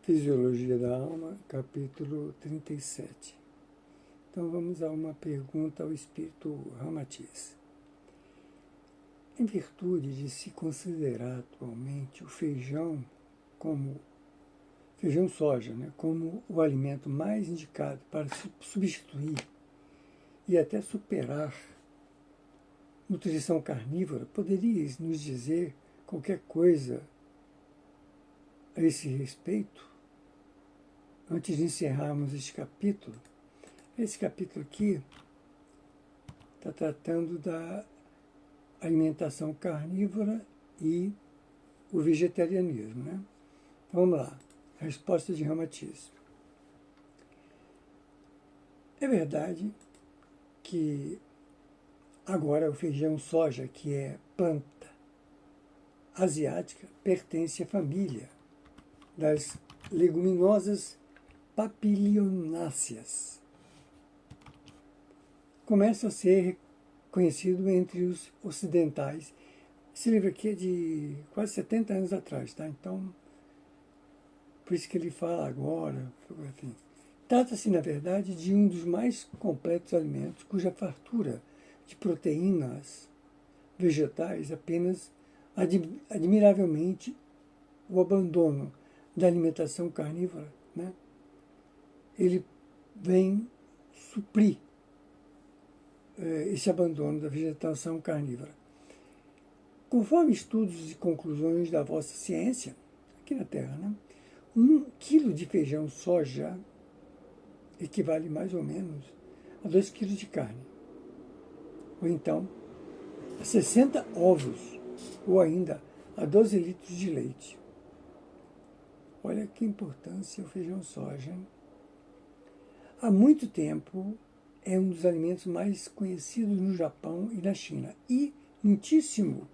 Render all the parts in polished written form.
Fisiologia da Alma, capítulo 37. Então vamos a uma pergunta ao espírito Ramatiz. Em virtude de se considerar atualmente o feijão soja, como o alimento mais indicado para substituir e até superar nutrição carnívora, poderias nos dizer qualquer coisa a esse respeito? Antes de encerrarmos este capítulo, esse capítulo aqui está tratando da alimentação carnívora e o vegetarianismo, né? Vamos lá, a resposta de Ramatiz. É verdade que agora o feijão soja, que é planta asiática, pertence à família das leguminosas papilionáceas. Começa a ser conhecido entre os ocidentais. Esse livro aqui é de quase 70 anos atrás, tá? Então, por isso que ele fala agora. Enfim. Trata-se, na verdade, de um dos mais completos alimentos, cuja fartura de proteínas vegetais apenas admiravelmente o abandono da alimentação carnívora, né? Ele vem suprir esse abandono da vegetação carnívora. Conforme estudos e conclusões da vossa ciência, aqui na Terra, né, 1 quilo de feijão soja equivale mais ou menos a 2 quilos de carne. Ou então, a 60 ovos, ou ainda a 12 litros de leite. Olha que importância o feijão soja, hein? Há muito tempo é um dos alimentos mais conhecidos no Japão e na China e muitíssimo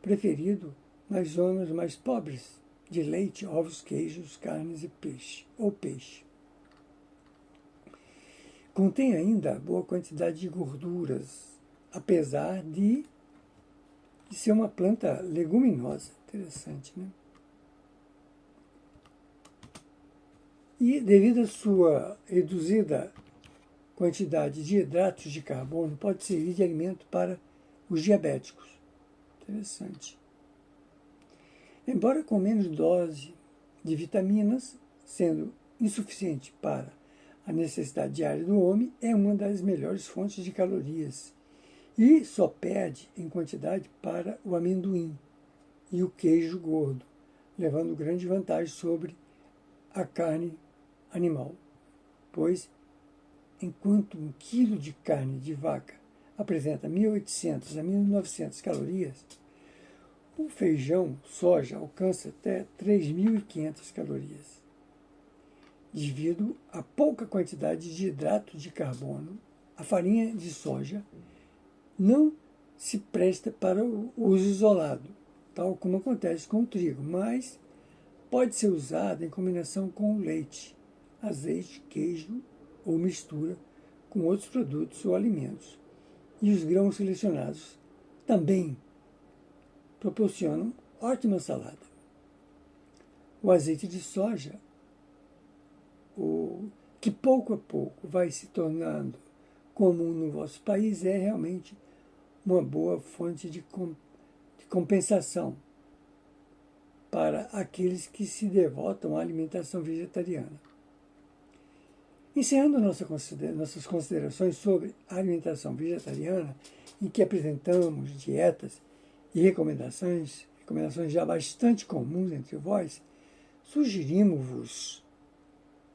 preferido nas zonas mais pobres de leite, ovos, queijos, carnes e peixe. Contém ainda boa quantidade de gorduras, apesar de ser uma planta leguminosa. Interessante, né? E devido à sua reduzida quantidade de hidratos de carbono, pode servir de alimento para os diabéticos. Interessante. Embora com menos dose de vitaminas, sendo insuficiente para a necessidade diária do homem, é uma das melhores fontes de calorias e só perde em quantidade para o amendoim e o queijo gordo, levando grande vantagem sobre a carne animal, pois enquanto 1 quilo de carne de vaca apresenta 1.800 a 1.900 calorias, o feijão soja alcança até 3.500 calorias. Devido à pouca quantidade de hidrato de carbono, a farinha de soja não se presta para o uso isolado, tal como acontece com o trigo, mas pode ser usada em combinação com o leite, azeite, queijo ou mistura com outros produtos ou alimentos. E os grãos selecionados também proporcionam ótima salada. O azeite de soja, que pouco a pouco vai se tornando comum no vosso país, é realmente uma boa fonte de compensação para aqueles que se devotam à alimentação vegetariana. Encerrando nossas considerações sobre a alimentação vegetariana, em que apresentamos dietas e recomendações já bastante comuns entre vós, sugerimos-vos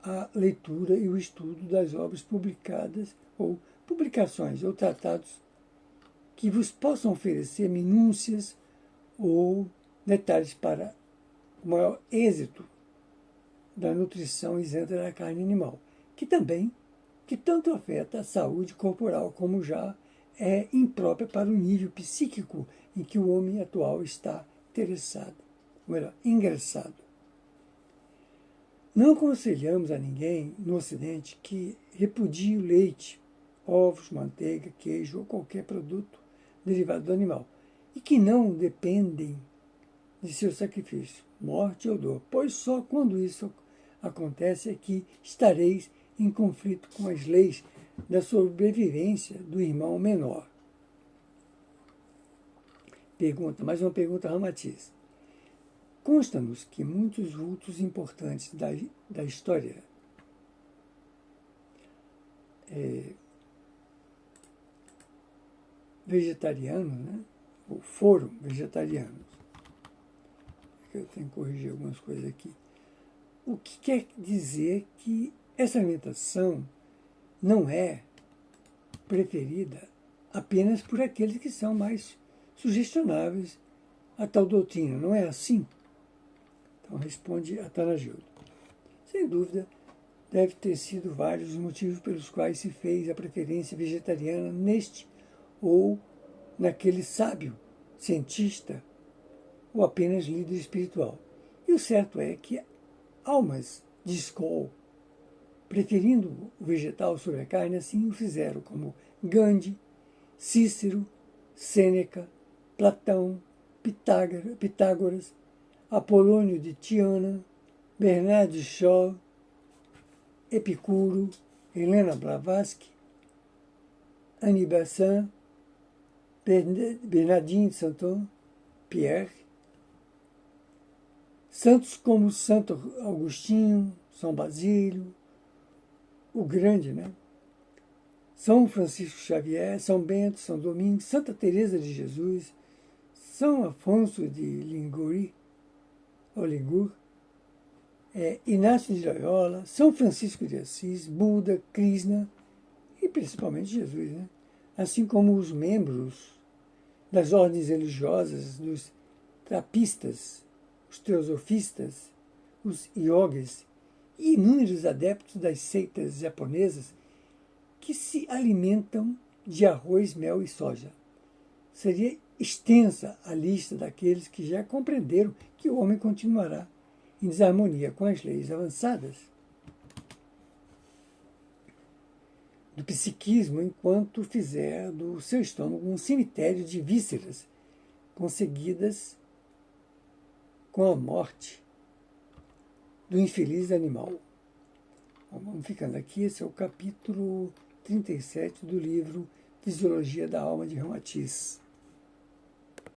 a leitura e o estudo das obras publicadas ou publicações ou tratados que vos possam oferecer minúcias ou detalhes para o maior êxito da nutrição isenta da carne animal, que tanto afeta a saúde corporal como já é imprópria para o nível psíquico em que o homem atual está ingressado. Não aconselhamos a ninguém no Ocidente que repudie o leite, ovos, manteiga, queijo ou qualquer produto derivado do animal e que não dependem de seu sacrifício, morte ou dor, pois só quando isso acontece é que estareis em conflito com as leis da sobrevivência do irmão menor. Pergunta, mais uma pergunta Ramatiz. Consta-nos que muitos vultos importantes da história vegetariana, né? Ou foram vegetarianos. Eu tenho que corrigir algumas coisas aqui. O que quer dizer que essa alimentação não é preferida apenas por aqueles que são mais sugestionáveis a tal doutrina. Não é assim? Então responde Atanagildo. Sem dúvida, deve ter sido vários os motivos pelos quais se fez a preferência vegetariana neste ou naquele sábio, cientista ou apenas líder espiritual. E o certo é que almas de escola, preferindo o vegetal sobre a carne, assim o fizeram, como Gandhi, Cícero, Sêneca, Platão, Pitágoras, Apolônio de Tiana, Bernard de Shaw, Epicuro, Helena Blavatsky, Annie Besant, Bernardine de Saint-Pierre, santos como Santo Agostinho, São Basílio, o Grande, né? São Francisco Xavier, São Bento, São Domingos, Santa Teresa de Jesus, São Afonso de Ligure, Inácio de Loyola, São Francisco de Assis, Buda, Krishna e principalmente Jesus, né? Assim como os membros das ordens religiosas, dos trapistas, os teosofistas, os yogis e inúmeros adeptos das seitas japonesas que se alimentam de arroz, mel e soja. Seria extensa a lista daqueles que já compreenderam que o homem continuará em desarmonia com as leis avançadas do psiquismo enquanto fizer do seu estômago um cemitério de vísceras conseguidas com a morte do infeliz animal. Bom, vamos ficando aqui, esse é o capítulo 37 do livro Fisiologia da Alma de Ramatiz.